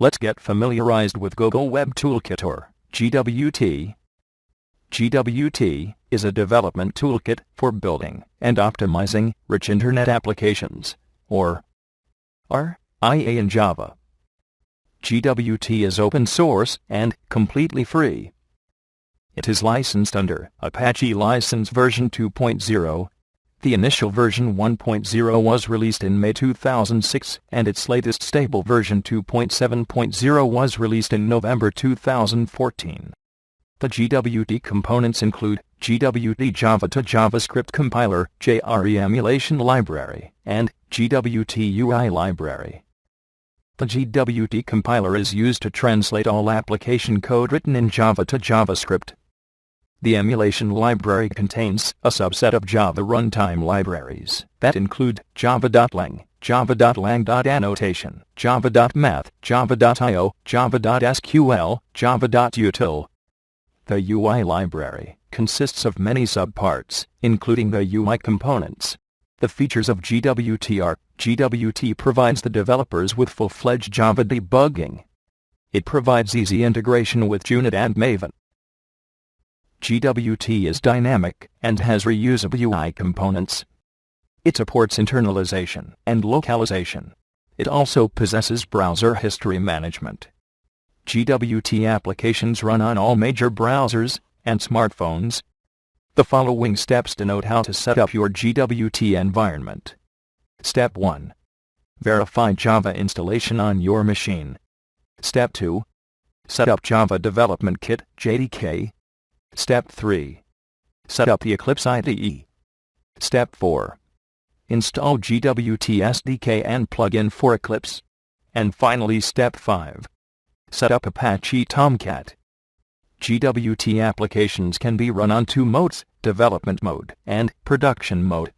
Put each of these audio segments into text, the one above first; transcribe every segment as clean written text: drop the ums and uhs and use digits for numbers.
Let's get familiarized with Google Web Toolkit, or GWT. GWT is a development toolkit for building and optimizing rich Internet applications, or RIA in Java. GWT is open source and completely free. It is licensed under Apache License version 2.0. The initial version 1.0 was released in May 2006, and its latest stable version 2.7.0 was released in November 2014. The GWT components include GWT Java to JavaScript Compiler, JRE Emulation Library, and GWT UI Library. The GWT compiler is used to translate all application code written in Java to JavaScript. The emulation library contains a subset of Java runtime libraries that include java.lang, java.lang.annotation, java.math, java.io, java.sql, java.util. The UI library consists of many subparts, including the UI components. The features of GWT are: GWT provides the developers with full-fledged Java debugging. It provides easy integration with Junit and Maven. GWT is dynamic and has reusable UI components. It supports internalization and localization. It also possesses browser history management. GWT applications run on all major browsers and smartphones. The following steps denote how to set up your GWT environment. Step 1. Verify Java installation on your machine. Step 2. Set up Java Development Kit, JDK. Step 3. Set up the Eclipse IDE. Step 4. Install GWT SDK and plugin for Eclipse. And finally, Step 5. Set up Apache Tomcat. GWT applications can be run on two modes: development mode and production mode.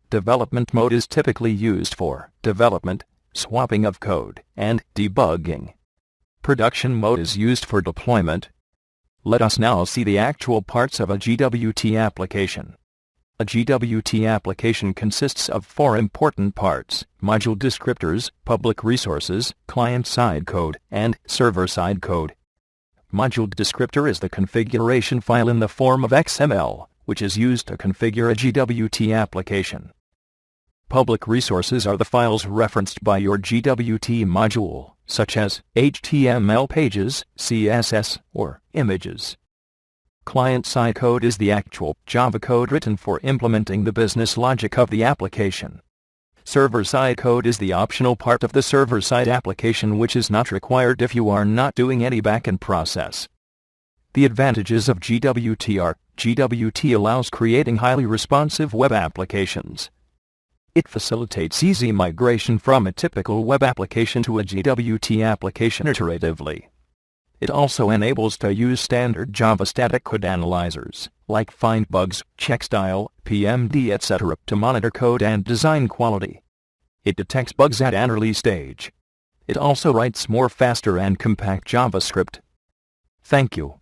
Development mode is typically used for development, swapping of code, and debugging. Production mode is used for deployment. Let us now see the actual parts of a GWT application. A GWT application consists of four important parts: module descriptors, public resources, client-side code, and server-side code. Module descriptor is the configuration file in the form of XML, which is used to configure a GWT application. Public resources are the files referenced by your GWT module, such as HTML pages, CSS, or images. Client-side code is the actual Java code written for implementing the business logic of the application. Server-side code is the optional part of the server-side application, which is not required if you are not doing any backend process. The advantages of GWT are: GWT allows creating highly responsive web applications. It facilitates easy migration from a typical web application to a GWT application iteratively. It also enables to use standard Java static code analyzers, like find bugs, check style, PMD, etc., to monitor code and design quality. It detects bugs at an early stage. It also writes more faster and compact JavaScript. Thank you.